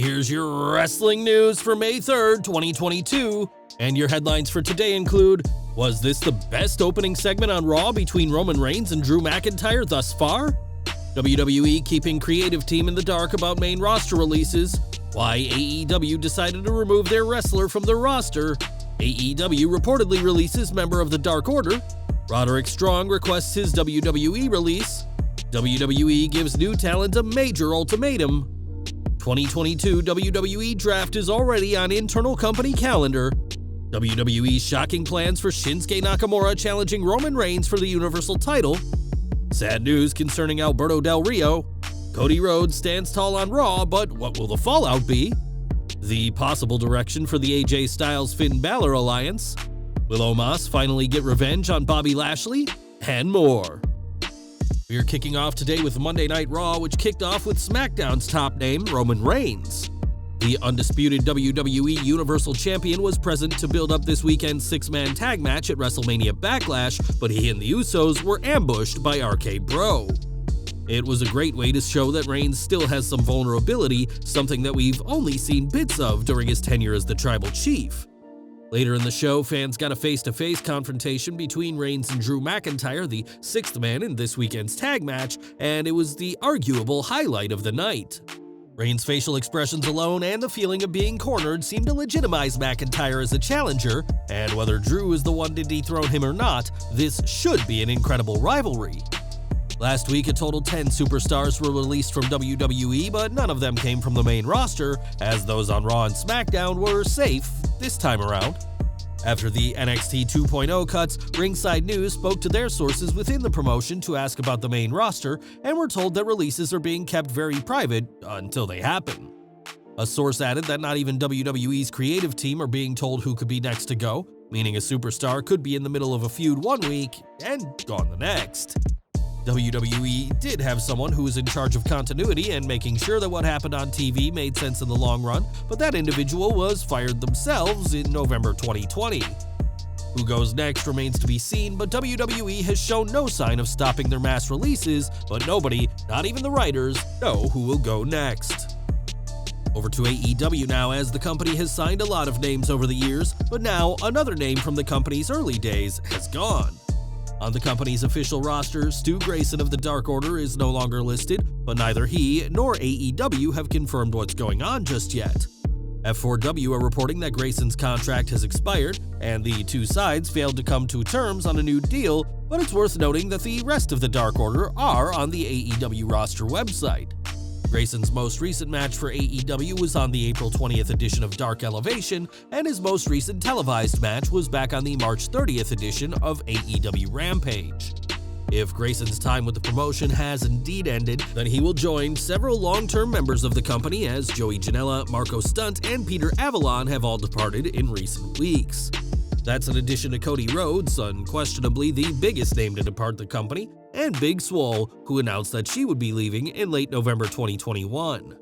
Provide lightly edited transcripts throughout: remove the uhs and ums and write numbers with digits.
Here's your wrestling news for May 3rd, 2022, and your headlines for today include: was this the best opening segment on Raw between Roman Reigns and Drew McIntyre thus far? WWE keeping creative team in the dark about main roster releases. Why AEW decided to remove their wrestler from their roster. AEW reportedly releases member of the Dark Order. Roderick Strong requests his WWE release. WWE gives new talent a major ultimatum. 2022 WWE Draft is already on internal company calendar. WWE's shocking plans for Shinsuke Nakamura challenging Roman Reigns for the Universal title. Sad news concerning Alberto Del Rio. Cody Rhodes stands tall on Raw, but what will the fallout be? The possible direction for the AJ Styles-Finn Balor alliance. Will Omos finally get revenge on Bobby Lashley? And more. We're kicking off today with Monday Night Raw, which kicked off with SmackDown's top name, Roman Reigns. The undisputed WWE Universal Champion was present to build up this weekend's six-man tag match at WrestleMania Backlash, but he and the Usos were ambushed by RK Bro. It was a great way to show that Reigns still has some vulnerability, something that we've only seen bits of during his tenure as the Tribal Chief. Later in the show, fans got a face-to-face confrontation between Reigns and Drew McIntyre, the sixth man in this weekend's tag match, and it was the arguable highlight of the night. Reigns' facial expressions alone and the feeling of being cornered seemed to legitimize McIntyre as a challenger, and whether Drew is the one to dethrone him or not, this should be an incredible rivalry. Last week, a total 10 superstars were released from WWE, but none of them came from the main roster, as those on Raw and SmackDown were safe this time around. After the NXT 2.0 cuts, Ringside News spoke to their sources within the promotion to ask about the main roster, and were told that releases are being kept very private until they happen. A source added that not even WWE's creative team are being told who could be next to go, meaning a superstar could be in the middle of a feud one week and gone the next. WWE did have someone who was in charge of continuity and making sure that what happened on TV made sense in the long run, but that individual was fired themselves in November 2020. Who goes next remains to be seen, but WWE has shown no sign of stopping their mass releases, but nobody, not even the writers, know who will go next. Over to AEW now, as the company has signed a lot of names over the years, but now another name from the company's early days has gone. On the company's official roster, Stu Grayson of the Dark Order is no longer listed, but neither he nor AEW have confirmed what's going on just yet. F4W are reporting that Grayson's contract has expired, and the two sides failed to come to terms on a new deal, but it's worth noting that the rest of the Dark Order are on the AEW roster website. Grayson's most recent match for AEW was on the April 20th edition of Dark Elevation, and his most recent televised match was back on the March 30th edition of AEW Rampage. If Grayson's time with the promotion has indeed ended, then he will join several long-term members of the company, as Joey Janela, Marco Stunt, and Peter Avalon have all departed in recent weeks. That's in addition to Cody Rhodes, unquestionably the biggest name to depart the company, and Big Swole, who announced that she would be leaving in late November 2021.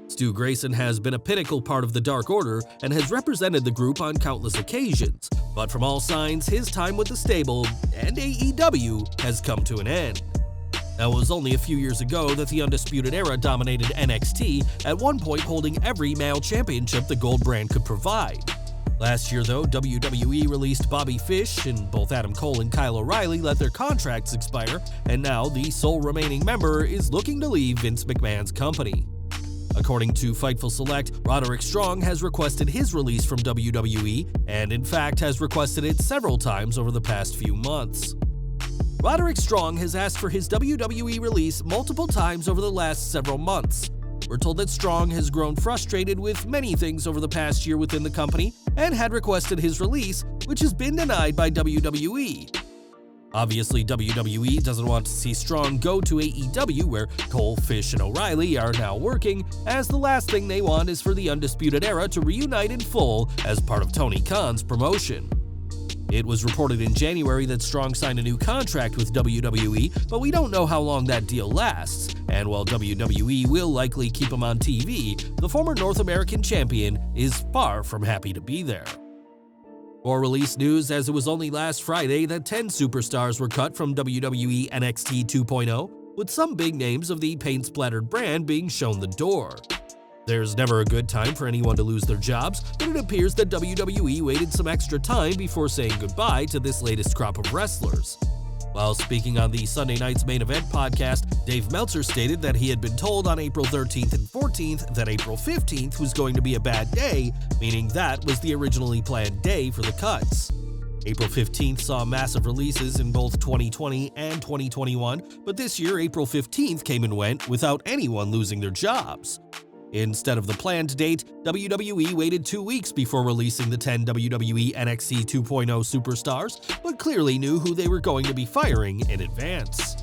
Stu Grayson has been a pinnacle part of the Dark Order and has represented the group on countless occasions, but from all signs, his time with the stable and AEW has come to an end. Now, it was only a few years ago that the Undisputed Era dominated NXT, at one point holding every male championship the Gold brand could provide. Last year, though, WWE released Bobby Fish, and both Adam Cole and Kyle O'Reilly let their contracts expire, and now the sole remaining member is looking to leave Vince McMahon's company. According to Fightful Select, Roderick Strong has requested his release from WWE, and in fact has requested it several times over the past few months. Roderick Strong has asked for his WWE release multiple times over the last several months. We're told that Strong has grown frustrated with many things over the past year within the company and had requested his release, which has been denied by WWE. Obviously, WWE doesn't want to see Strong go to AEW, where Cole, Fish, and O'Reilly are now working, as the last thing they want is for the Undisputed Era to reunite in full as part of Tony Khan's promotion. It was reported in January that Strong signed a new contract with WWE, but we don't know how long that deal lasts, and while WWE will likely keep him on TV, the former North American champion is far from happy to be there. More release news, as it was only last Friday that 10 superstars were cut from WWE NXT 2.0, with some big names of the paint-splattered brand being shown the door. There's never a good time for anyone to lose their jobs, but it appears that WWE waited some extra time before saying goodbye to this latest crop of wrestlers. While speaking on the Sunday Night's Main Event podcast, Dave Meltzer stated that he had been told on April 13th and 14th that April 15th was going to be a bad day, meaning that was the originally planned day for the cuts. April 15th saw massive releases in both 2020 and 2021, but this year April 15th came and went without anyone losing their jobs. Instead of the planned date, WWE waited 2 weeks before releasing the 10 WWE NXT 2.0 superstars, but clearly knew who they were going to be firing in advance.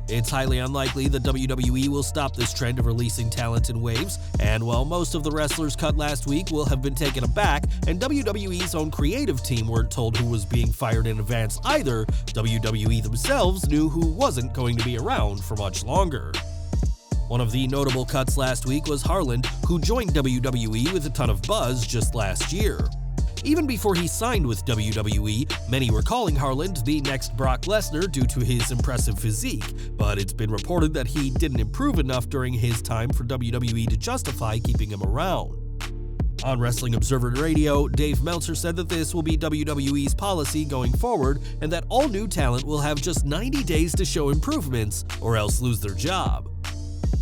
It's highly unlikely that WWE will stop this trend of releasing talent in waves, and while most of the wrestlers cut last week will have been taken aback, and WWE's own creative team weren't told who was being fired in advance either, WWE themselves knew who wasn't going to be around for much longer. One of the notable cuts last week was Harland, who joined WWE with a ton of buzz just last year. Even before he signed with WWE, many were calling Harland the next Brock Lesnar due to his impressive physique, but it's been reported that he didn't improve enough during his time for WWE to justify keeping him around. On Wrestling Observer Radio, Dave Meltzer said that this will be WWE's policy going forward and that all new talent will have just 90 days to show improvements or else lose their job.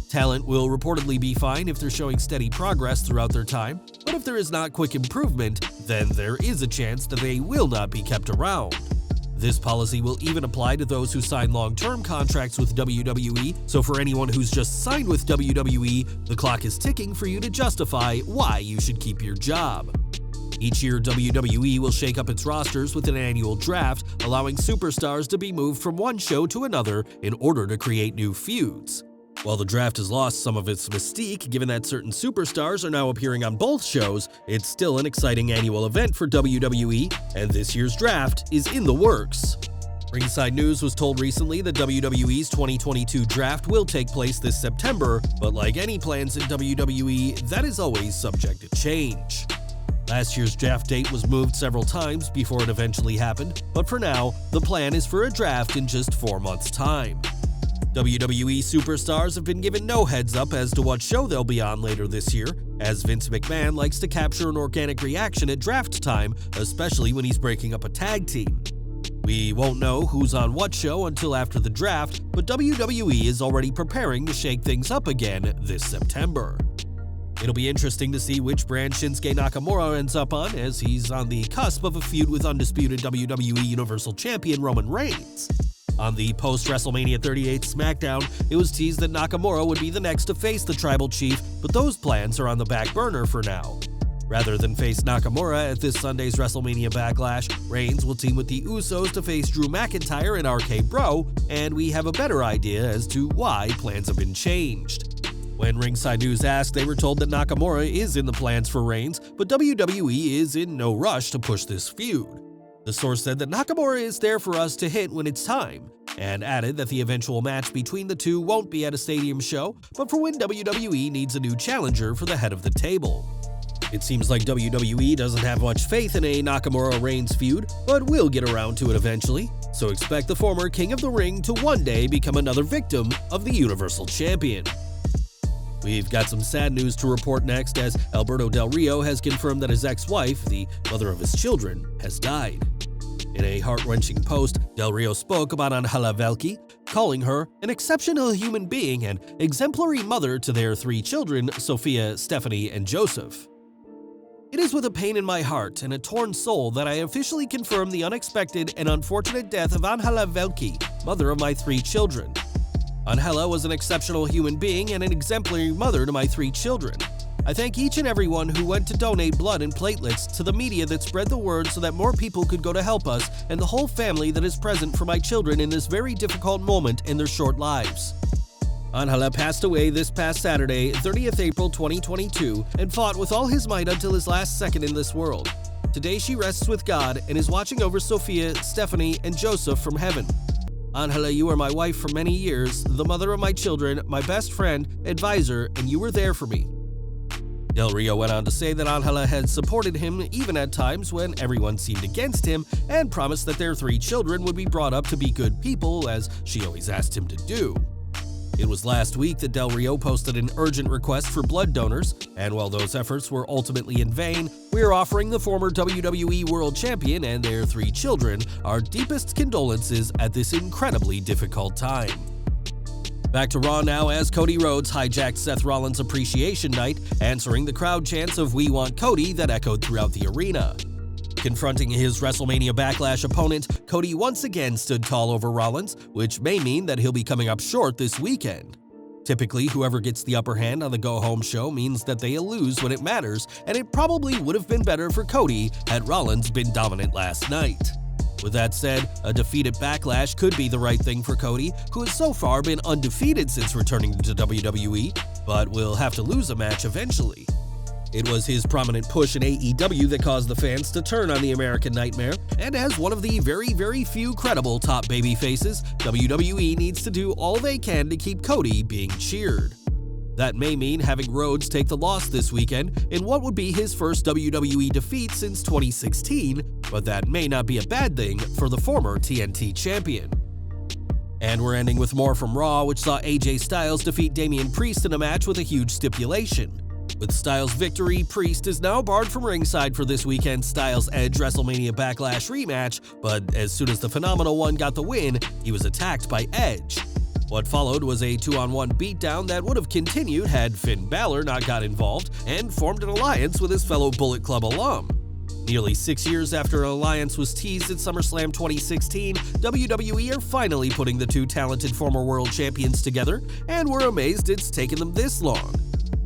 Talent will reportedly be fine if they're showing steady progress throughout their time, but if there is not quick improvement, then there is a chance that they will not be kept around. This policy will even apply to those who sign long-term contracts with WWE, so for anyone who's just signed with WWE, the clock is ticking for you to justify why you should keep your job. Each year, WWE will shake up its rosters with an annual draft, allowing superstars to be moved from one show to another in order to create new feuds. While the draft has lost some of its mystique, given that certain superstars are now appearing on both shows, it's still an exciting annual event for WWE, and this year's draft is in the works. Ringside News was told recently that WWE's 2022 draft will take place this September, but like any plans in WWE, that is always subject to change. Last year's draft date was moved several times before it eventually happened, but for now, the plan is for a draft in just 4 months' time. WWE superstars have been given no heads up as to what show they'll be on later this year, as Vince McMahon likes to capture an organic reaction at draft time, especially when he's breaking up a tag team. We won't know who's on what show until after the draft, but WWE is already preparing to shake things up again this September. It'll be interesting to see which brand Shinsuke Nakamura ends up on, as he's on the cusp of a feud with undisputed WWE Universal Champion Roman Reigns. On the post-WrestleMania 38 SmackDown, it was teased that Nakamura would be the next to face the Tribal Chief, but those plans are on the back burner for now. Rather than face Nakamura at this Sunday's WrestleMania Backlash, Reigns will team with the Usos to face Drew McIntyre and RK Bro, and we have a better idea as to why plans have been changed. When Ringside News asked, they were told that Nakamura is in the plans for Reigns, but WWE is in no rush to push this feud. The source said that Nakamura is there for us to hit when it's time, and added that the eventual match between the two won't be at a stadium show, but for when WWE needs a new challenger for the head of the table. It seems like WWE doesn't have much faith in a Nakamura-Reigns feud, but we'll get around to it eventually, so expect the former King of the Ring to one day become another victim of the Universal Champion. We've got some sad news to report next, as Alberto Del Rio has confirmed that his ex-wife, the mother of his children, has died. In a heart-wrenching post, Del Rio spoke about Angela Velki, calling her an exceptional human being and exemplary mother to their 3 children, Sophia, Stephanie, and Joseph. It is with a pain in my heart and a torn soul that I officially confirm the unexpected and unfortunate death of Angela Velki, mother of my 3 children. Angela was an exceptional human being and an exemplary mother to my 3 children. I thank each and everyone who went to donate blood and platelets, to the media that spread the word so that more people could go to help us, and the whole family that is present for my children in this very difficult moment in their short lives. Angela passed away this past Saturday, 30th April 2022, and fought with all his might until his last second in this world. Today she rests with God and is watching over Sophia, Stephanie, and Joseph from heaven. Angela, you were my wife for many years, the mother of my children, my best friend, advisor, and you were there for me. Del Rio went on to say that Angela had supported him even at times when everyone seemed against him, and promised that their 3 children would be brought up to be good people, as she always asked him to do. It was last week that Del Rio posted an urgent request for blood donors, and while those efforts were ultimately in vain, we are offering the former WWE World Champion and their 3 children our deepest condolences at this incredibly difficult time. Back to Raw now as Cody Rhodes hijacked Seth Rollins' Appreciation Night, answering the crowd chants of "We Want Cody" that echoed throughout the arena. Confronting his WrestleMania Backlash opponent, Cody once again stood tall over Rollins, which may mean that he'll be coming up short this weekend. Typically, whoever gets the upper hand on the go-home show means that they lose when it matters, and it probably would have been better for Cody had Rollins been dominant last night. With that said, a defeat at Backlash could be the right thing for Cody, who has so far been undefeated since returning to WWE, but will have to lose a match eventually. It was his prominent push in AEW that caused the fans to turn on the American Nightmare, and as one of the very few credible top babyfaces, WWE needs to do all they can to keep Cody being cheered. That may mean having Rhodes take the loss this weekend in what would be his first WWE defeat since 2016, but that may not be a bad thing for the former TNT champion. And we're ending with more from Raw, which saw AJ Styles defeat Damian Priest in a match with a huge stipulation. With Styles' victory, Priest is now barred from ringside for this weekend's Styles Edge WrestleMania Backlash rematch, but as soon as the Phenomenal One got the win, he was attacked by Edge. What followed was a 2-on-1 beatdown that would have continued had Finn Balor not got involved and formed an alliance with his fellow Bullet Club alum. Nearly 6 years after an alliance was teased at SummerSlam 2016, WWE are finally putting the 2 talented former world champions together, and we're amazed it's taken them this long.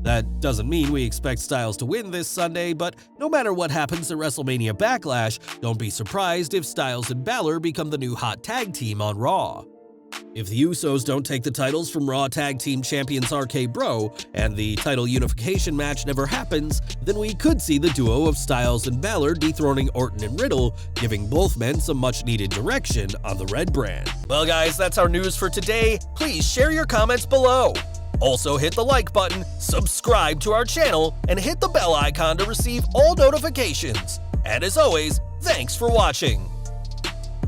That doesn't mean we expect Styles to win this Sunday, but no matter what happens at WrestleMania Backlash, don't be surprised if Styles and Balor become the new hot tag team on Raw. If the Usos don't take the titles from Raw Tag Team Champions RK Bro, and the title unification match never happens, then we could see the duo of Styles and Balor dethroning Orton and Riddle, giving both men some much-needed direction on the Red brand. Well guys, that's our news for today. Please share your comments below. Also hit the like button, subscribe to our channel, and hit the bell icon to receive all notifications. And as always, thanks for watching.